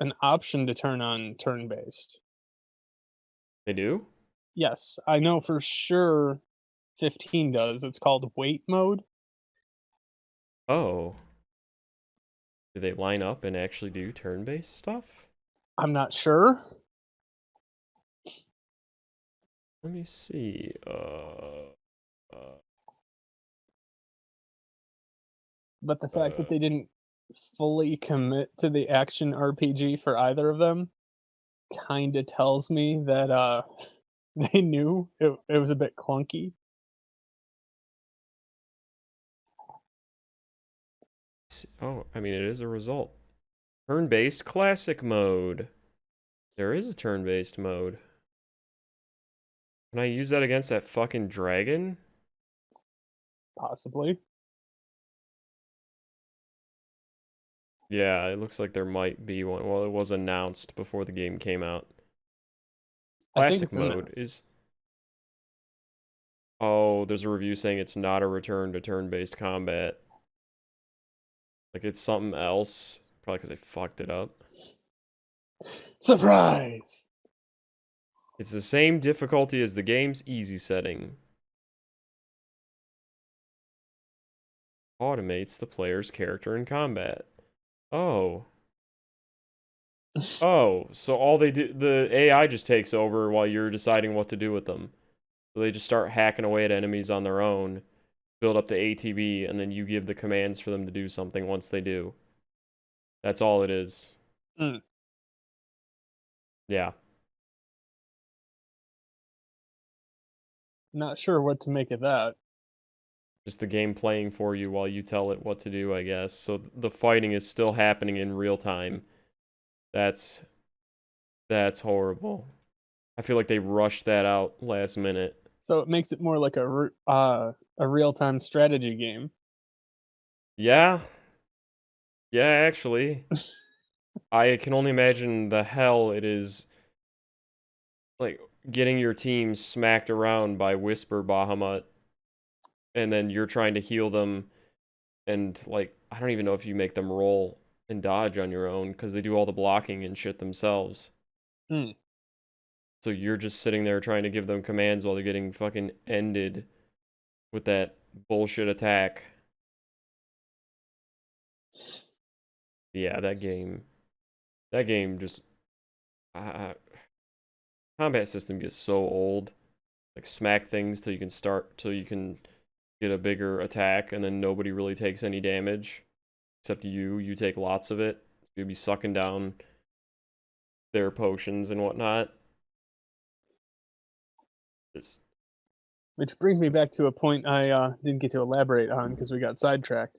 an option to turn on turn-based. they do? Yes, I know for sure 15 does. It's called wait mode. Oh, do they line up and actually do turn-based stuff? I'm not sure. Let me see. But the fact that Uh, they didn't fully commit to the action RPG for either of them kinda tells me that, they knew it was a bit clunky. oh, I mean, it is a result. Turn-based classic mode. There is a turn-based mode. Can I use that against that fucking dragon? Possibly. Yeah, it looks like there might be one. Well, it was announced before the game came out. I think Classic it's in there. mode is. Oh, there's a review saying it's not a return to turn-based combat. Like it's something else. Probably because they fucked it up. Surprise! It's the same difficulty as the game's easy setting. Automates the player's character in combat. Oh. Oh, so all they do, the AI just takes over while you're deciding what to do with them. So they just start hacking away at enemies on their own, build up the ATB, and then you give the commands for them to do something once they do. That's all it is. Mm, Yeah. not sure what to make of that. Just the game playing for you while you tell it what to do, I guess. So the fighting is still happening in real time. That's that's horrible. I feel like they rushed that out last minute. So it makes it more like a real-time strategy game. Yeah. Yeah, actually. I can only imagine the hell it is like getting your team smacked around by Whisper Bahamut and then you're trying to heal them and like I don't even know if you make them roll and dodge on your own because they do all the blocking and shit themselves. Hmm. So you're just sitting there trying to give them commands while they're getting fucking ended with that bullshit attack. Yeah, that game just uh, combat system gets so old. Like smack things till you can get a bigger attack, and then nobody really takes any damage except you. You take lots of it. So you'll be sucking down their potions and whatnot. Just Which brings me back to a point I, didn't get to elaborate on because we got sidetracked.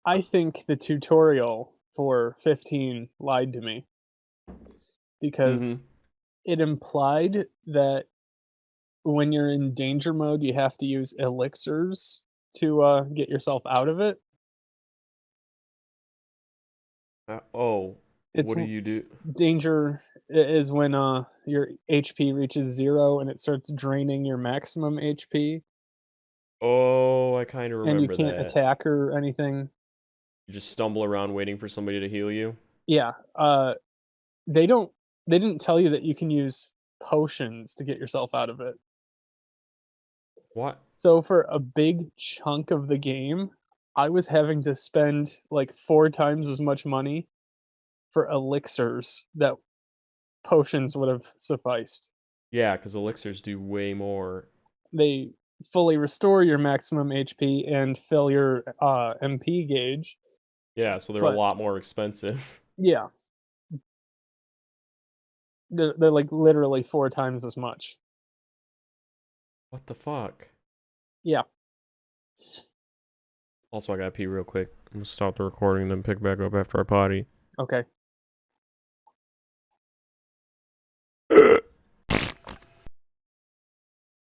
I think the tutorial for 15 lied to me because mm-hmm. it implied that when you're in danger mode, you have to use elixirs to, get yourself out of it. Oh, It's what do you do? danger is when, your HP reaches 0 and it starts draining your maximum HP, Oh, I kind of and you remember can't that. attack or anything. You just stumble around waiting for somebody to heal you. Yeah, they don't they didn't tell you that you can use potions to get yourself out of it. What? So for a big chunk of the game, I was having to spend, like, 4 times as much money for elixirs that potions would have sufficed. Yeah, because elixirs do way more. They fully restore your maximum HP and fill your, MP gauge, Yeah, so they're a but lot more expensive. yeah, they're, like, literally 4 times as much. What the fuck? Yeah. Also, I gotta pee real quick. I'm gonna stop the recording and then pick back up after I potty. Okay.